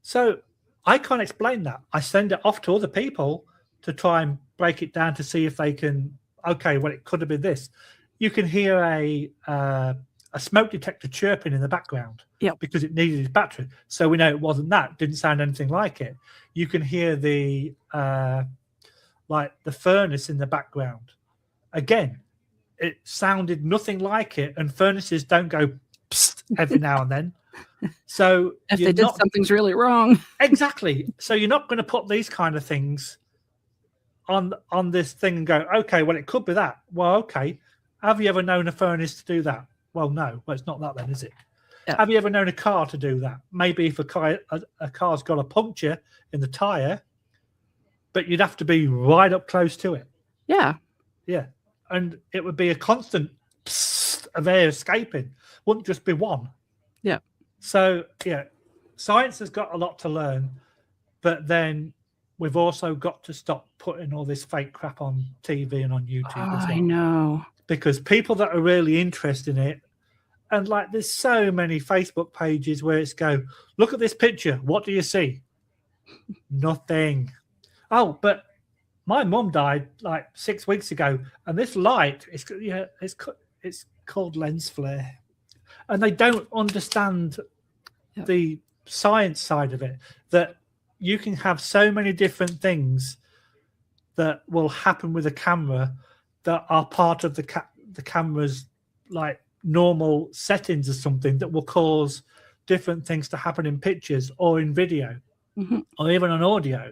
So I can't explain that. I send it off to other people to try and break it down to see if they can. Okay, well, it could have been this. You can hear a smoke detector chirping in the background because it needed its battery. So we know it wasn't that. It didn't sound anything like it. You can hear the furnace in the background. Again, it sounded nothing like it, and furnaces don't go psst every now and then. So if they did, something's really wrong. Exactly. So you're not going to put these kind of things on this thing and go, okay, well, it could be that. Well, okay. Have you ever known a furnace to do that? Well, no. Well, it's not that then, is it? Yeah. Have you ever known a car to do that? Maybe if a car's got a puncture in the tire, but you'd have to be right up close to it. Yeah. Yeah. And it would be a constant psst of air escaping. Wouldn't just be one. Yeah. So, yeah, science has got a lot to learn, but then we've also got to stop putting all this fake crap on TV and on YouTube as well. I know. Because people that are really interested in it, and like there's so many Facebook pages where it's go, look at this picture. What do you see? Nothing. Oh, but my mum died like 6 weeks ago, and this light it's called lens flare, and they don't understand the science side of it. That you can have so many different things that will happen with a camera that are part of the camera's like normal settings or something that will cause different things to happen in pictures or in video or even on audio.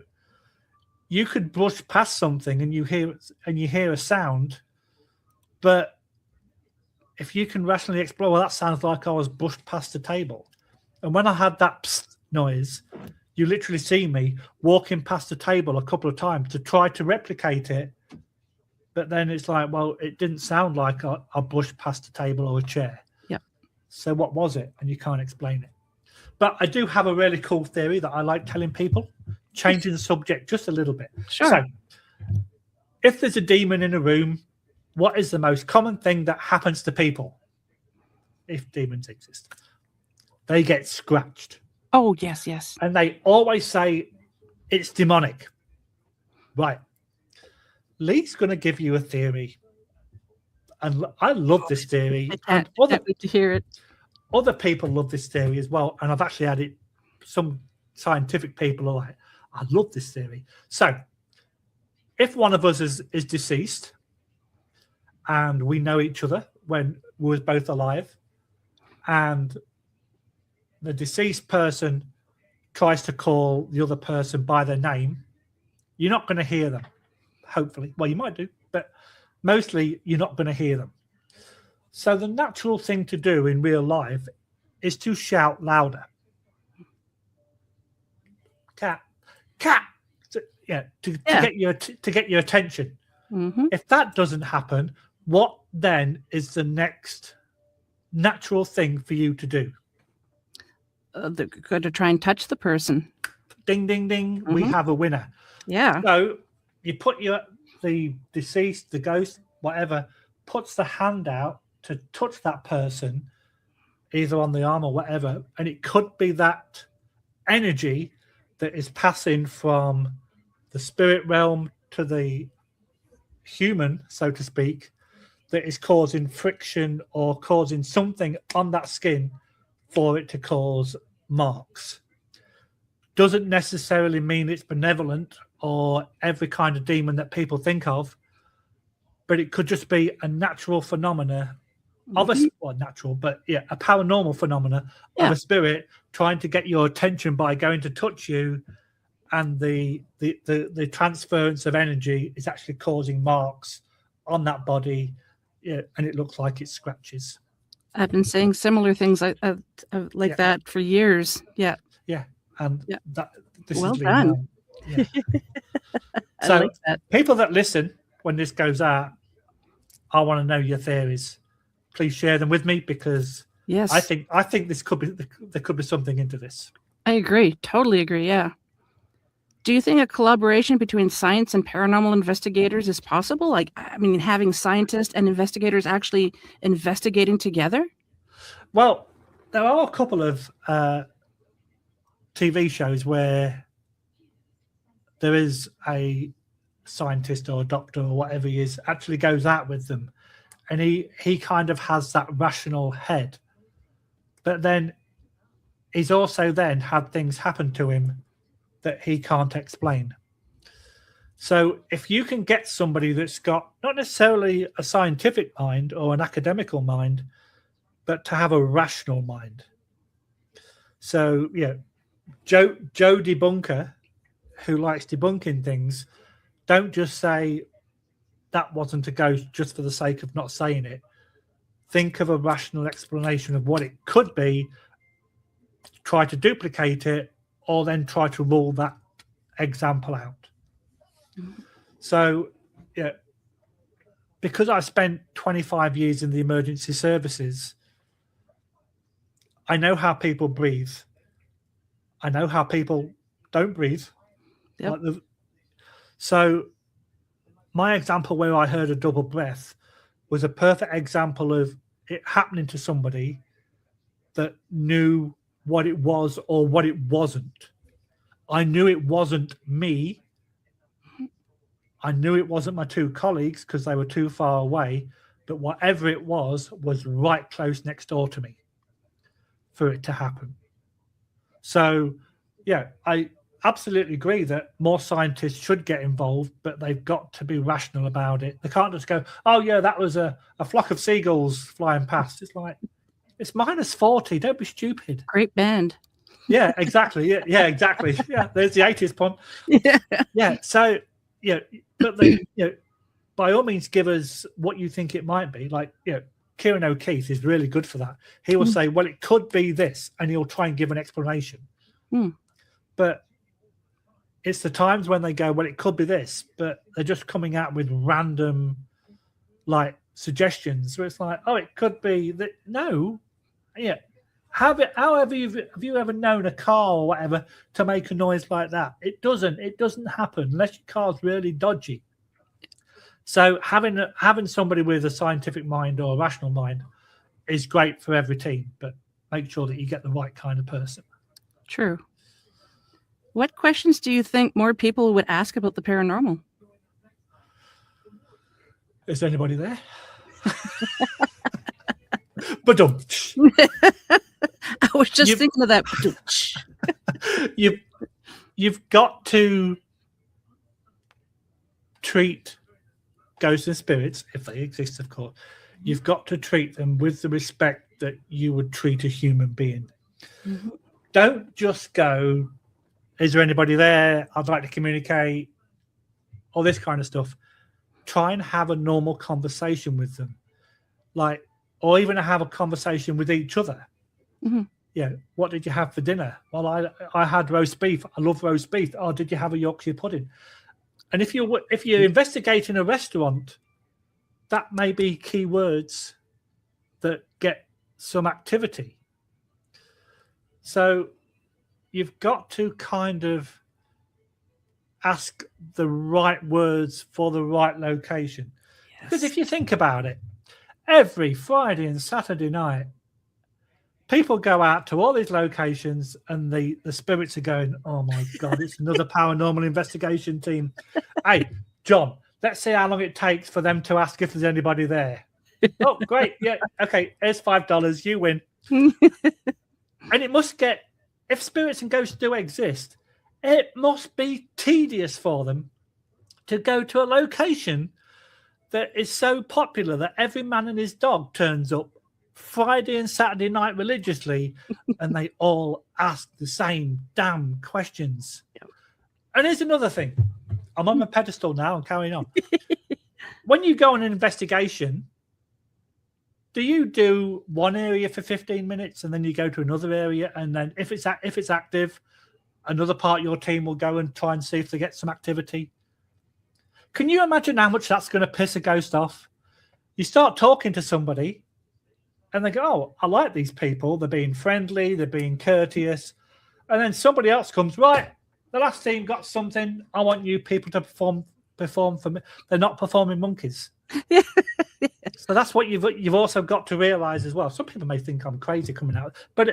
you could brush past something and you hear a sound, but if you can rationally explore, well, that sounds like I was brushed past the table. And when I had that psst noise, you literally see me walking past the table a couple of times to try to replicate it. But then it's like, well, it didn't sound like I brushed past a table or a chair. Yeah. So what was it? And you can't explain it. But I do have a really cool theory that I like telling people, changing the subject just a little bit. Sure. So if there's a demon in a room, what is the most common thing that happens to people if demons exist? They get scratched. Oh, yes, yes. And they always say it's demonic. Right. Lee's going to give you a theory. And I love this theory. I can't wait to hear it. Other people love this theory as well. And I've actually had it, some scientific people are like, I love this theory. So if one of us is deceased and we know each other when we were both alive, and the deceased person tries to call the other person by their name, you're not going to hear them, hopefully. Well, you might do, but mostly you're not going to hear them. So the natural thing to do in real life is to shout louder. Cat, cat, to get your attention. Mm-hmm. If that doesn't happen, what then is the next natural thing for you to do? They're going to try and touch the person. Ding, ding, ding. We have a winner. Yeah. So you put the deceased, the ghost, whatever, puts the hand out to touch that person, either on the arm or whatever, and it could be that energy that is passing from the spirit realm to the human, so to speak, that is causing friction or causing something on that skin for it to cause marks. Doesn't necessarily mean it's benevolent or every kind of demon that people think of, but it could just be a natural phenomena of a paranormal phenomena of a spirit trying to get your attention by going to touch you, and the transference of energy is actually causing marks on that body, and it looks like it scratches. I've been saying similar things like that for years. Yeah. Yeah. And this well is done. Yeah. I So like that. people that listen when this goes out, I want to know your theories. Please share them with me, because Yes, I think there could be something into this. I agree. Totally agree. Yeah. Do you think a collaboration between science and paranormal investigators is possible? Like, I mean, having scientists and investigators actually investigating together? Well, there are a couple of TV shows where there is a scientist or a doctor or whatever he is actually goes out with them, and he kind of has that rational head, but then he's also then had things happen to him that he can't explain. So if you can get somebody that's got not necessarily a scientific mind or an academical mind, but to have a rational mind. So Joe Debunker, who likes debunking things, don't just say that wasn't a ghost just for the sake of not saying it. Think of a rational explanation of what it could be, try to duplicate it, or then try to rule that example out. So, because I spent 25 years in the emergency services, I know how people breathe. I know how people don't breathe. Yep. So my example where I heard a double breath was a perfect example of it happening to somebody that knew what it was or what it wasn't. I knew it wasn't me. I knew it wasn't my two colleagues because they were too far away, but whatever it was right close next door to me for it to happen. So, I absolutely agree that more scientists should get involved, but they've got to be rational about it. They can't just go, oh, yeah, that was a flock of seagulls flying past. It's like, it's -40. Don't be stupid. Great band. Yeah, exactly. Yeah, exactly. Yeah, there's the 80s pun. Yeah. So, but by all means, give us what you think it might be. Like, Kieran O'Keefe is really good for that. He will say, well, it could be this, and he'll try and give an explanation. But it's the times when they go, well, it could be this, but they're just coming out with random, like, suggestions where it's like, oh, it could be that. No. Yeah. Have you ever known a car or whatever to make a noise like that? It doesn't happen unless your car's really dodgy. So having somebody with a scientific mind or a rational mind is great for every team, but make sure that you get the right kind of person. True. What questions do you think more people would ask about the paranormal? Is there anybody there? But I was just thinking of that. You've got to treat ghosts and spirits, if they exist, of course. You've got to treat them with the respect that you would treat a human being. Don't just go, is there anybody there? I'd like to communicate. All this kind of stuff. Try and have a normal conversation with them. Or even have a conversation with each other. Yeah, what did you have for dinner? Well, I had roast beef. I love roast beef. Oh, did you have a Yorkshire pudding? And if you're investigating a restaurant, that may be key words that get some activity. So you've got to kind of ask the right words for the right location. Yes. Because if you think about it, every Friday and Saturday night, people go out to all these locations and the spirits are going, oh my God, it's another paranormal investigation team. Hey, John, let's see how long it takes for them to ask if there's anybody there. Oh, great. Yeah. Okay. Here's $5. You win. And it must get, if spirits and ghosts do exist, it must be tedious for them to go to a location that is so popular that every man and his dog turns up Friday and Saturday night religiously, and they all ask the same damn questions. And here's another thing. I'm on my pedestal now and carrying on. When you go on an investigation, do you do one area for 15 minutes and then you go to another area, and then if it's active, another part of your team will go and try and see if they get some activity? Can you imagine how much that's going to piss a ghost off? You start talking to somebody and they go, oh, I like these people. They're being friendly. They're being courteous. And then somebody else comes, right, the last team got something. I want you people to perform for me. They're not performing monkeys. So that's what you've also got to realize as well. Some people may think I'm crazy coming out, but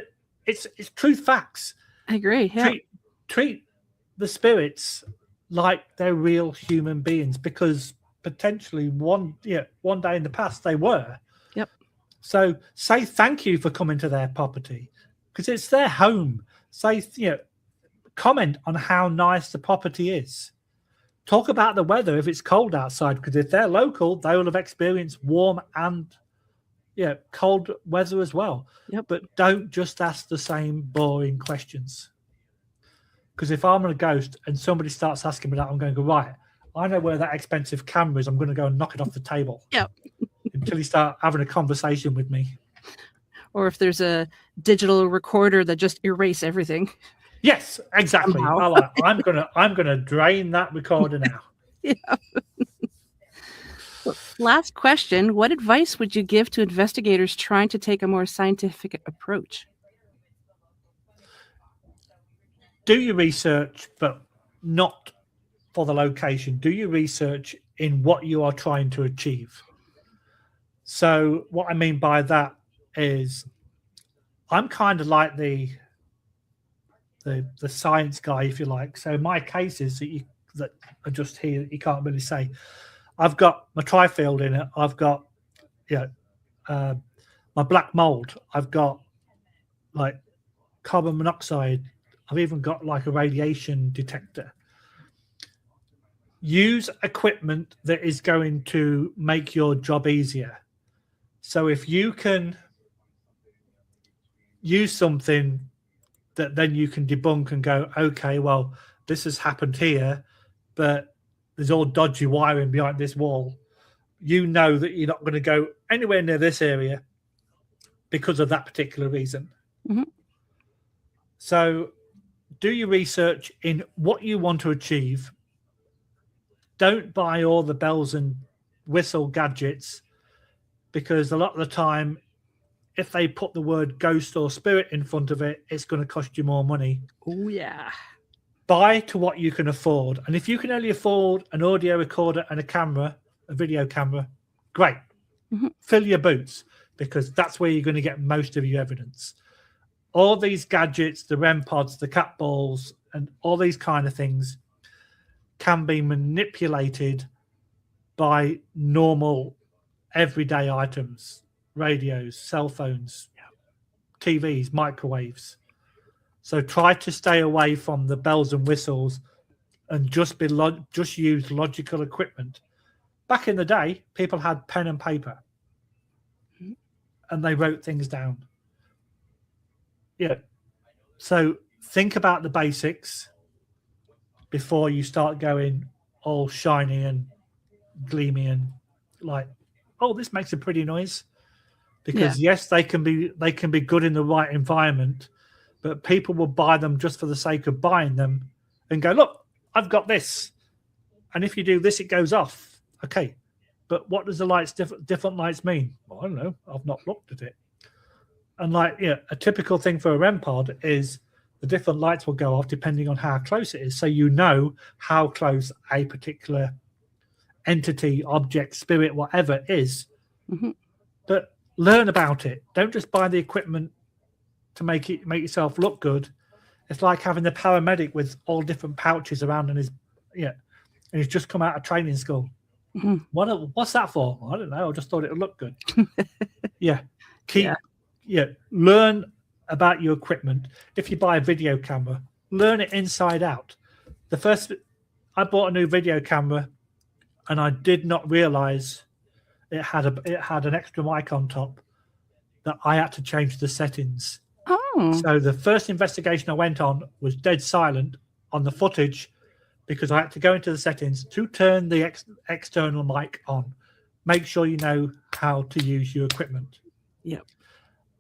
it's truth facts. I agree. Yeah. Treat the spirits like they're real human beings, because potentially one day in the past they were. Yep. So say thank you for coming to their property, because it's their home. Say, comment on how nice the property is. Talk about the weather if it's cold outside, because if they're local, they will have experienced warm and cold weather as well. Yep. But don't just ask the same boring questions. Because if I'm a ghost and somebody starts asking me that, I'm going to go, right, I know where that expensive camera is. I'm going to go and knock it off the table. Yep. Until you start having a conversation with me. Or if there's a digital recorder that just erase everything. Yes, exactly. I'm gonna drain that recorder now. Yeah. Last question. What advice would you give to investigators trying to take a more scientific approach? Do your research, but not for the location. Do your research in what you are trying to achieve. So what I mean by that is I'm kind of like the science guy, if you like. So my cases that are just here, you can't really say. I've got my trifield in it. I've got my black mold. I've got like carbon monoxide. I've even got like a radiation detector. Use equipment that is going to make your job easier. So if you can use something that then you can debunk and go, okay, well, this has happened here, but there's all dodgy wiring behind this wall. You know that you're not going to go anywhere near this area because of that particular reason. Mm-hmm. So do your research in what you want to achieve. Don't buy all the bells and whistle gadgets, because a lot of the time, if they put the word ghost or spirit in front of it, it's going to cost you more money. Oh, yeah. Buy to what you can afford. And if you can only afford an audio recorder and a camera, a video camera, great. Mm-hmm. Fill your boots, because that's where you're going to get most of your evidence. All these gadgets, the REM pods, the cat balls, and all these kind of things can be manipulated by normal everyday items, radios, cell phones, TVs, microwaves. So try to stay away from the bells and whistles and just use logical equipment. Back in the day, people had pen and paper and they wrote things down. Yeah. So think about the basics before you start going all shiny and gleamy and like, oh, this makes a pretty noise. Because yes, they can be good in the right environment, but people will buy them just for the sake of buying them and go, look, I've got this. And if you do this, it goes off. Okay. But what does the lights, different lights mean? Well, I don't know. I've not looked at it. And a typical thing for a REM pod is the different lights will go off depending on how close it is. So you know how close a particular entity, object, spirit, whatever is. Mm-hmm. But learn about it. Don't just buy the equipment to make yourself look good. It's like having the paramedic with all different pouches around and he's just come out of training school. Mm-hmm. What's that for? I don't know. I just thought it would look good. Learn about your equipment. If you buy a video camera, learn it inside out. I bought a new video camera and I did not realize it had an extra mic on top that I had to change the settings. Oh. So the first investigation I went on was dead silent on the footage because I had to go into the settings to turn the external mic on. Make sure you know how to use your equipment. Yep.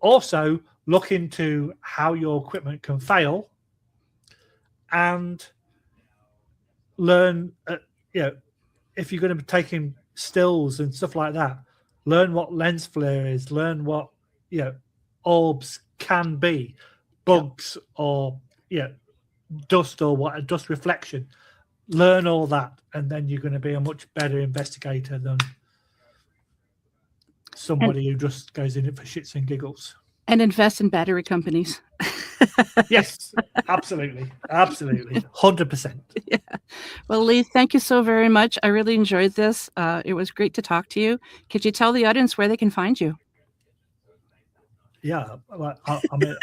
Also, look into how your equipment can fail and learn, if you're going to be taking stills and stuff like that, learn what lens flare is, learn what orbs can be, bugs or dust or what, dust reflection. Learn all that, and then you're going to be a much better investigator than somebody who just goes in it for shits and giggles. And invest in battery companies. Yes, absolutely. 100%. Yeah. Well, Lee, thank you so very much. I really enjoyed this. It was great to talk to you. Could you tell the audience where they can find you? Yeah. Well, I mean,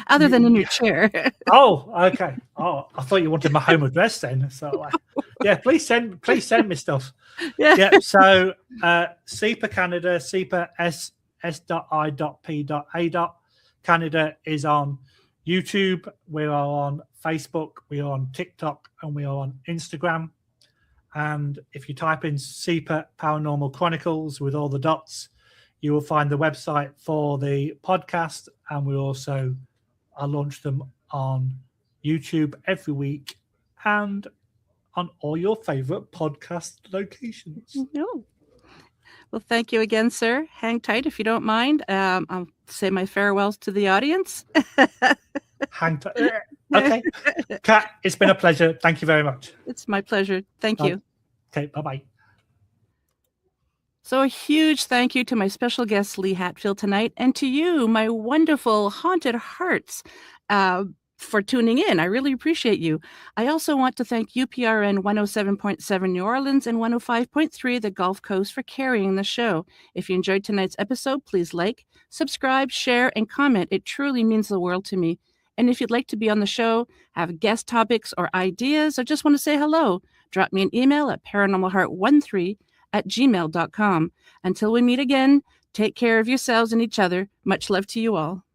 other than in your chair. Oh, okay. Oh, I thought you wanted my home address then. So, please send me stuff. Yeah. So, S.I.P.A Canada, S.I.P.A S.I.P.A. Canada is on YouTube. We are on Facebook. We are on TikTok, and we are on Instagram. And if you type in S.I.P.A Paranormal Chronicles with all the dots, you will find the website for the podcast. And we also launch them on YouTube every week and on all your favorite podcast locations. No. Well, thank you again, sir. Hang tight if you don't mind. I'll say my farewells to the audience. Hang tight. Okay. Kat, it's been a pleasure. Thank you very much. It's my pleasure. Thank you. Okay, bye-bye. So a huge thank you to my special guest, Lee Hatfield, tonight, and to you, my wonderful haunted hearts, for tuning in. I really appreciate you. I also want to thank UPRN 107.7 New Orleans and 105.3 the Gulf Coast for carrying the show. If you enjoyed tonight's episode, please like, subscribe, share, and comment. It truly means the world to me. And if you'd like to be on the show, have guest topics or ideas, or just want to say hello, drop me an email at paranormalheart13@gmail.com. Until we meet again, take care of yourselves and each other. Much love to you all.